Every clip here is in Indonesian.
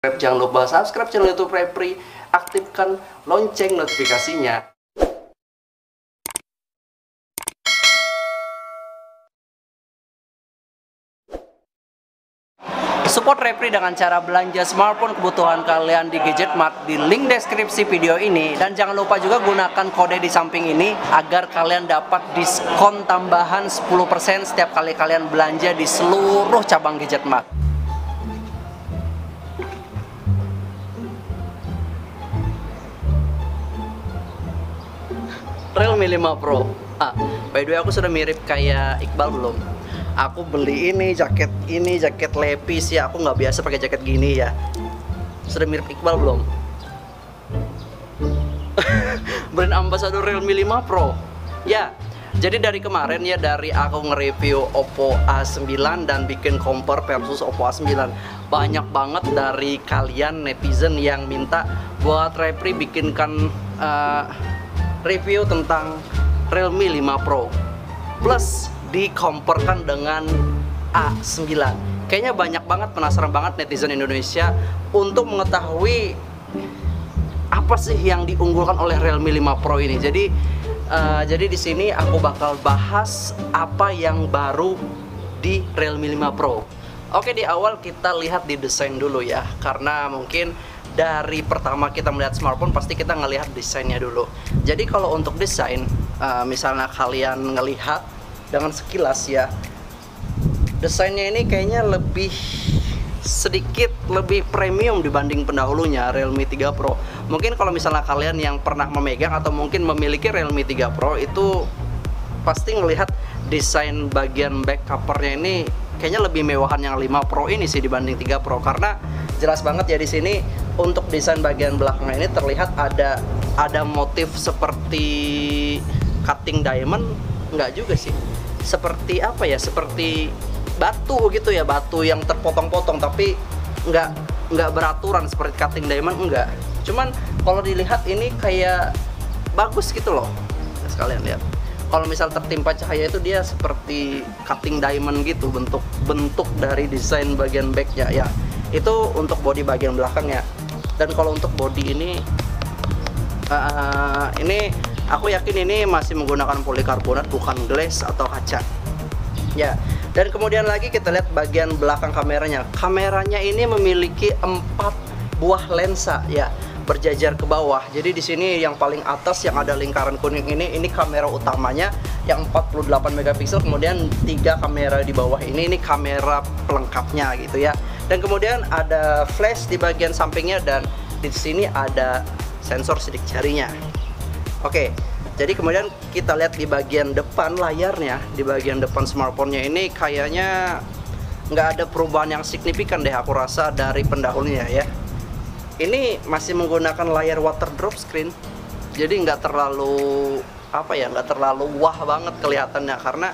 Jangan lupa subscribe channel YouTube Repri, aktifkan lonceng notifikasinya. Support Repri dengan cara belanja smartphone kebutuhan kalian di Gadget Mart di link deskripsi video ini. Dan jangan lupa juga gunakan kode di samping ini agar kalian dapat diskon tambahan 10% setiap kali kalian belanja di seluruh cabang Gadget Mart. Realme 5 Pro. By the way, aku sudah mirip kayak Iqbal belum? Aku beli jaket lepis ya. Aku nggak biasa pakai jaket gini ya. Sudah mirip Iqbal belum? Brand ambassador Realme 5 Pro. Ya, jadi dari kemarin ya, dari aku nge-review Oppo A9 dan bikin compare versus Oppo A9, banyak banget dari kalian netizen yang minta buat Repri bikinkan review tentang Realme 5 Pro plus dikomparkan dengan A9. Kayaknya banyak banget, penasaran banget netizen Indonesia untuk mengetahui apa sih yang diunggulkan oleh Realme 5 Pro ini. Jadi di sini aku bakal bahas apa yang baru di Realme 5 Pro. Oke, di awal kita lihat di desain dulu ya, karena mungkin dari pertama kita melihat smartphone pasti kita ngelihat desainnya dulu. Jadi kalau untuk desain, misalnya kalian ngelihat dengan sekilas ya, desainnya ini kayaknya sedikit lebih premium dibanding pendahulunya Realme 3 Pro. Mungkin kalau misalnya kalian yang pernah memegang atau mungkin memiliki Realme 3 Pro itu pasti ngelihat desain bagian back covernya ini kayaknya lebih mewahan yang 5 Pro ini sih dibanding 3 Pro, karena jelas banget ya di sini untuk desain bagian belakang ini terlihat ada motif seperti cutting diamond, enggak juga sih. Seperti apa ya? Seperti batu gitu ya, batu yang terpotong-potong tapi enggak beraturan seperti cutting diamond, enggak. Cuman kalau dilihat ini kayak bagus gitu loh. Sekalian lihat. Kalau misal tertimpa cahaya itu dia seperti cutting diamond gitu bentuk dari desain bagian backnya ya. Itu untuk bodi bagian belakangnya. Dan kalau untuk bodi ini aku yakin ini masih menggunakan polikarbonat, bukan glass atau kaca ya. Dan kemudian lagi kita lihat bagian belakang kameranya. Kameranya ini memiliki 4 buah lensa ya, berjajar ke bawah. Jadi di sini yang paling atas yang ada lingkaran kuning ini kamera utamanya yang 48 megapiksel, kemudian 3 kamera di bawah ini kamera pelengkapnya gitu ya. Dan kemudian ada flash di bagian sampingnya dan di sini ada sensor sidik jarinya. Oke, jadi kemudian kita lihat di bagian depan layarnya, di bagian depan smartphone-nya ini kayaknya nggak ada perubahan yang signifikan deh aku rasa dari pendahulunya ya. Ini masih menggunakan layar water drop screen, jadi nggak terlalu nggak terlalu wah banget kelihatannya, karena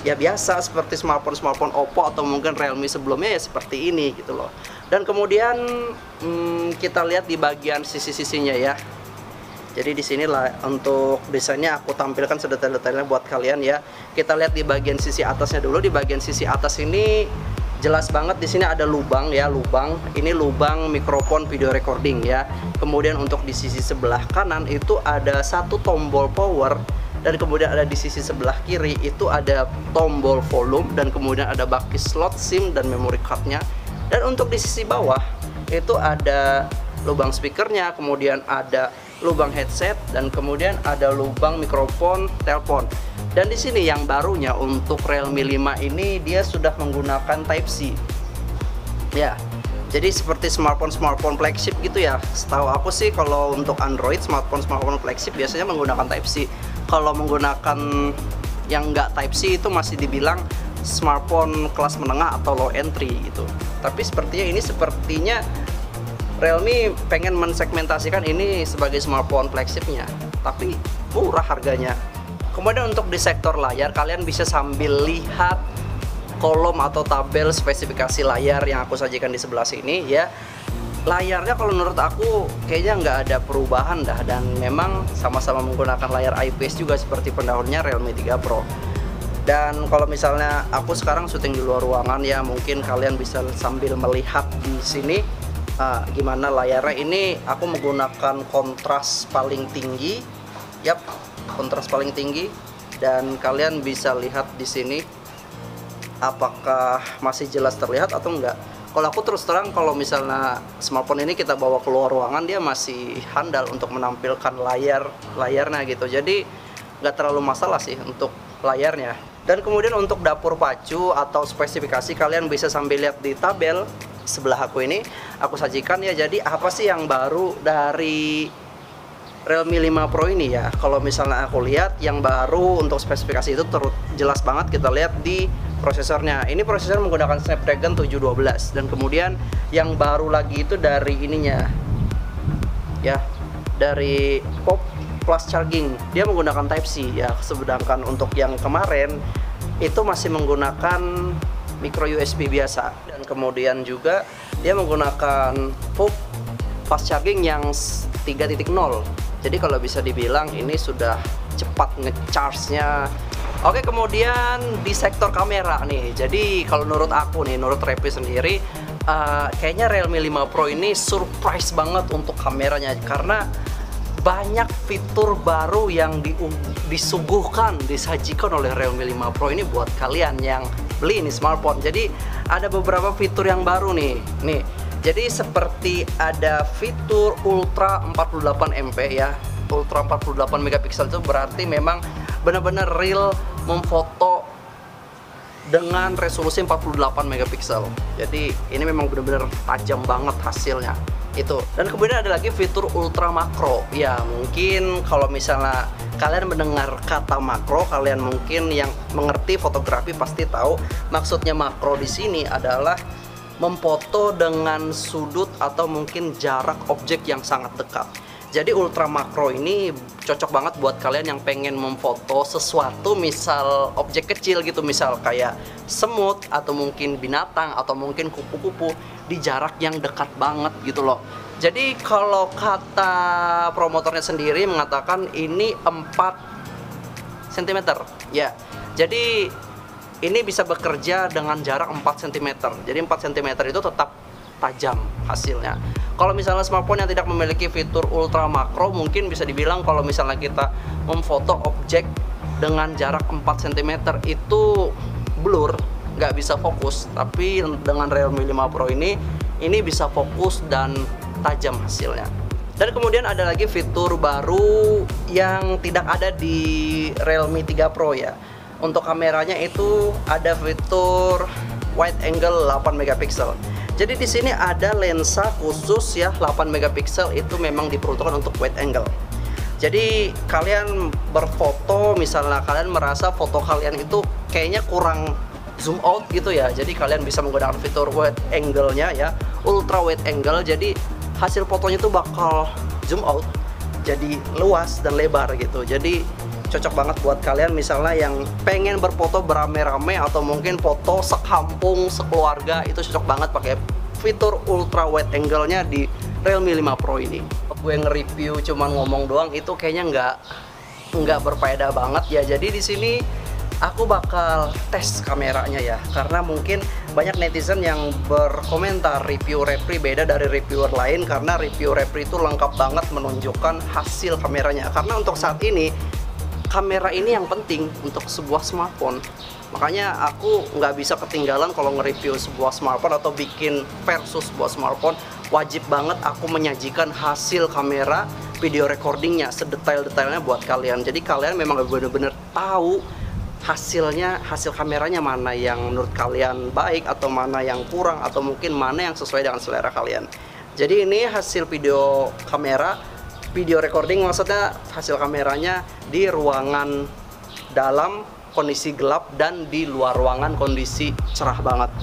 ya biasa seperti smartphone Oppo atau mungkin Realme sebelumnya ya seperti ini gitu loh. Dan kemudian kita lihat di bagian sisi-sisinya ya. Jadi di sini lah untuk desainnya aku tampilkan sedetail-detailnya buat kalian ya. Kita lihat di bagian sisi atasnya dulu. Di bagian sisi atas ini jelas banget di sini ada lubang ya, ini lubang mikrofon video recording ya. Kemudian untuk di sisi sebelah kanan itu ada satu tombol power, dan kemudian ada di sisi sebelah kiri itu ada tombol volume, dan kemudian ada baki slot SIM dan memory cardnya. Dan untuk di sisi bawah itu ada lubang speakernya, kemudian ada lubang headset, dan kemudian ada lubang mikrofon telepon. Dan di sini yang barunya untuk Realme 5 ini dia sudah menggunakan Type C. Ya. Jadi seperti smartphone flagship gitu ya. Setahu aku sih kalau untuk Android smartphone flagship biasanya menggunakan Type C. Kalau menggunakan yang nggak Type C itu masih dibilang smartphone kelas menengah atau low entry gitu. Tapi sepertinya Realme pengen mensegmentasikan ini sebagai smartphone flagshipnya, tapi murah harganya. Kemudian untuk di sektor layar kalian bisa sambil lihat kolom atau tabel spesifikasi layar yang aku sajikan di sebelah sini ya. Layarnya kalau menurut aku kayaknya nggak ada perubahan dah, dan memang sama-sama menggunakan layar IPS juga seperti pendahulunya Realme 3 Pro. Dan kalau misalnya aku sekarang syuting di luar ruangan ya, mungkin kalian bisa sambil melihat di sini Gimana layarnya ini, aku menggunakan kontras paling tinggi. Yap, kontras paling tinggi, dan kalian bisa lihat di sini apakah masih jelas terlihat atau enggak. Kalau aku terus terang, kalau misalnya smartphone ini kita bawa keluar ruangan, dia masih handal untuk menampilkan layarnya gitu. Jadi nggak terlalu masalah sih untuk layarnya. Dan kemudian untuk dapur pacu atau spesifikasi, kalian bisa sambil lihat di tabel sebelah aku ini, aku sajikan ya. Jadi apa sih yang baru dari Realme 5 Pro ini ya? Kalau misalnya aku lihat yang baru untuk spesifikasi itu jelas banget kita lihat di prosesornya. Ini prosesor menggunakan Snapdragon 712, dan kemudian yang baru lagi itu dari ininya ya, dari POP Plus Charging. Dia menggunakan Type-C ya, sedangkan untuk yang kemarin itu masih menggunakan micro USB biasa. Dan kemudian juga dia menggunakan POP Fast Charging yang 3.0. Jadi kalau bisa dibilang ini sudah cepat ngecharge-nya. Oke, kemudian di sektor kamera nih. Jadi kalau menurut aku nih, menurut review sendiri, kayaknya Realme 5 Pro ini surprise banget untuk kameranya, karena banyak fitur baru yang disajikan oleh Realme 5 Pro ini buat kalian yang beli ini smartphone. Jadi ada beberapa fitur yang baru nih. Jadi seperti ada fitur Ultra 48 MP ya. Ultra 48 megapiksel itu berarti memang benar-benar real memfoto dengan resolusi 48 megapiksel. Jadi ini memang benar-benar tajam banget hasilnya itu. Dan kemudian ada lagi fitur ultra makro. Ya, mungkin kalau misalnya kalian mendengar kata makro, kalian mungkin yang mengerti fotografi pasti tahu maksudnya makro di sini adalah memfoto dengan sudut atau mungkin jarak objek yang sangat dekat. Jadi ultra makro ini cocok banget buat kalian yang pengen memfoto sesuatu, misal objek kecil gitu, misal kayak semut atau mungkin binatang atau mungkin kupu-kupu di jarak yang dekat banget gitu loh. Jadi kalau kata promotornya sendiri mengatakan ini 4 cm ya. Jadi ini bisa bekerja dengan jarak 4 cm. Jadi 4 cm itu tetap tajam hasilnya. Kalau misalnya smartphone yang tidak memiliki fitur ultra makro, mungkin bisa dibilang kalau misalnya kita memfoto objek dengan jarak 4 cm itu blur, nggak bisa fokus. Tapi dengan Realme 5 Pro ini bisa fokus dan tajam hasilnya. Dan kemudian ada lagi fitur baru yang tidak ada di Realme 3 Pro ya. Untuk kameranya itu ada fitur wide angle 8 megapiksel. Jadi di sini ada lensa khusus ya 8 megapiksel, itu memang diperuntukkan untuk wide angle. Jadi kalian berfoto, misalnya kalian merasa foto kalian itu kayaknya kurang zoom out gitu ya. Jadi kalian bisa menggunakan fitur wide angle-nya ya, ultra wide angle. Jadi hasil fotonya itu bakal zoom out, jadi luas dan lebar gitu. Jadi cocok banget buat kalian misalnya yang pengen berfoto berame-rame atau mungkin foto sekampung, sekeluarga, itu cocok banget pakai fitur ultra wide angle-nya di Realme 5 Pro ini. Gue nge-review cuman ngomong doang itu kayaknya nggak berfaedah banget ya. Jadi di sini aku bakal tes kameranya ya, karena mungkin banyak netizen yang berkomentar review Repri beda dari reviewer lain, karena review Repri itu lengkap banget menunjukkan hasil kameranya. Karena untuk saat ini kamera ini yang penting untuk sebuah smartphone. Makanya aku nggak bisa ketinggalan kalau nge-review sebuah smartphone atau bikin versus sebuah smartphone. Wajib banget aku menyajikan hasil kamera, video recordingnya, sedetail-detailnya buat kalian. Jadi kalian memang bener-bener tahu hasil kameranya mana yang menurut kalian baik atau mana yang kurang atau mungkin mana yang sesuai dengan selera kalian. Jadi ini hasil video recording, maksudnya hasil kameranya di ruangan dalam kondisi gelap dan di luar ruangan kondisi cerah banget.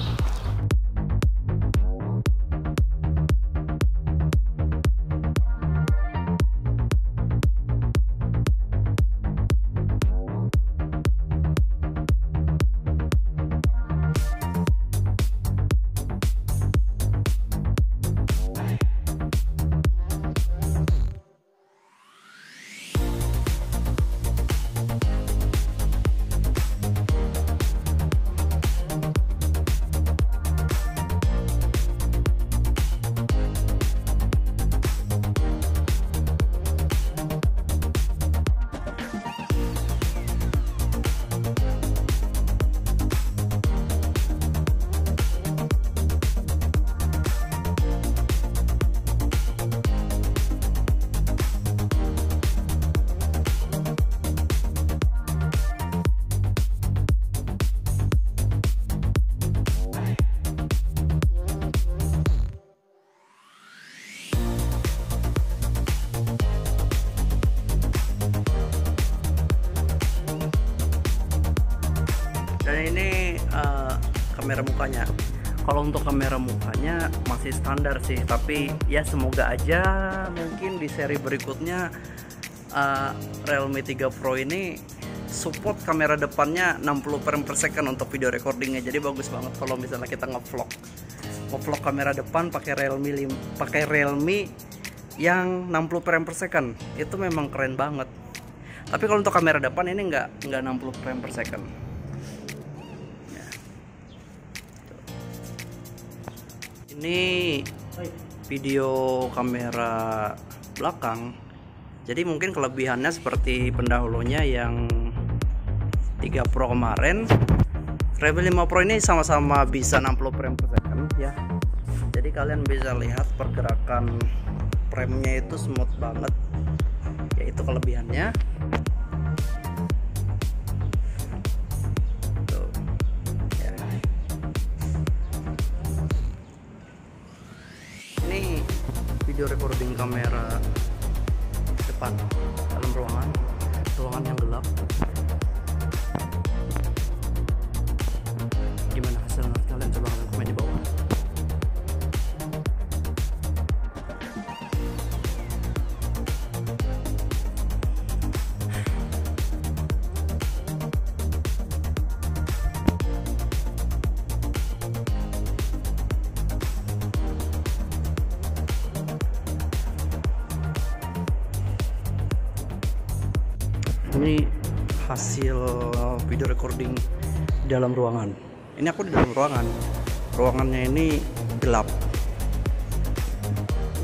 kamera mukanya. Kalau untuk kamera mukanya masih standar sih, tapi ya semoga aja mungkin di seri berikutnya Realme 3 Pro ini support kamera depannya 60 frame per second untuk video recordingnya. Jadi bagus banget kalau misalnya kita ngevlog kamera depan pakai Realme yang 60 frame per second, itu memang keren banget. Tapi kalau untuk kamera depan ini nggak 60 frame per second. Ya. Ini video kamera belakang. Jadi mungkin kelebihannya seperti pendahulunya yang 3 Pro kemarin. Realme 5 Pro ini sama-sama bisa 60 frame per second ya. Jadi kalian bisa lihat pergerakan frame-nya itu smooth banget. Ya itu kelebihannya. Tuh. Ya. Ini video recording kamera depan dalam ruangan yang gelap. Gimana hasilnya, kalian coba komen di bawah. Ini hasil video recording di dalam ruangan. Ini aku di dalam ruangan. Ruangannya ini gelap.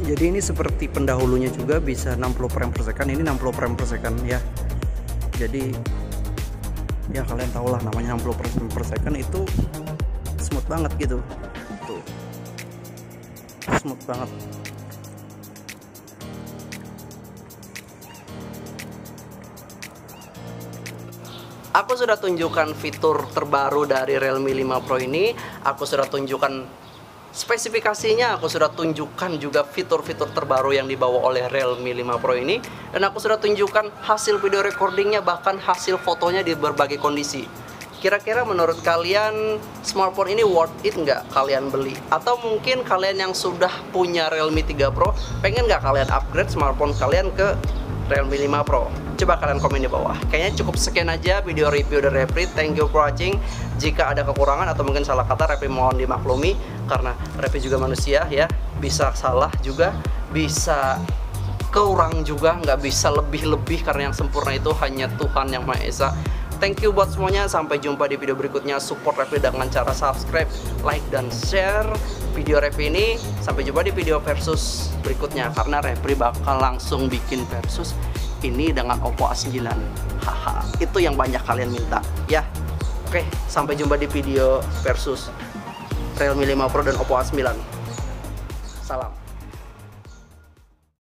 Jadi ini seperti pendahulunya juga bisa 60 frame per second. Ini 60 frame per second ya. Jadi ya kalian tahu lah namanya 60 frame per second itu smooth banget gitu. Tuh. Smooth banget. Aku sudah tunjukkan fitur terbaru dari Realme 5 Pro ini. Aku sudah tunjukkan spesifikasinya. Aku sudah tunjukkan juga fitur-fitur terbaru yang dibawa oleh Realme 5 Pro ini. Dan aku sudah tunjukkan hasil video recordingnya, bahkan hasil fotonya di berbagai kondisi. Kira-kira menurut kalian smartphone ini worth it nggak kalian beli? Atau mungkin kalian yang sudah punya Realme 3 Pro, pengen nggak kalian upgrade smartphone kalian ke Realme 5 Pro? Coba kalian komen di bawah. Kayaknya cukup sekian aja video review dari Repri. Thank you for watching. Jika ada kekurangan atau mungkin salah kata, Repri mohon dimaklumi, karena Repri juga manusia ya, bisa salah juga, bisa kurang juga, nggak bisa lebih-lebih, karena yang sempurna itu hanya Tuhan Yang Maha Esa. Thank you buat semuanya. Sampai jumpa di video berikutnya. Support Repri dengan cara subscribe, like, dan share video Repri ini. Sampai jumpa di video versus berikutnya, karena Repri bakal langsung bikin versus ini dengan Oppo A9. Haha, itu yang banyak kalian minta ya. Oke, sampai jumpa di video versus Realme 5 Pro dan Oppo A9. Salam.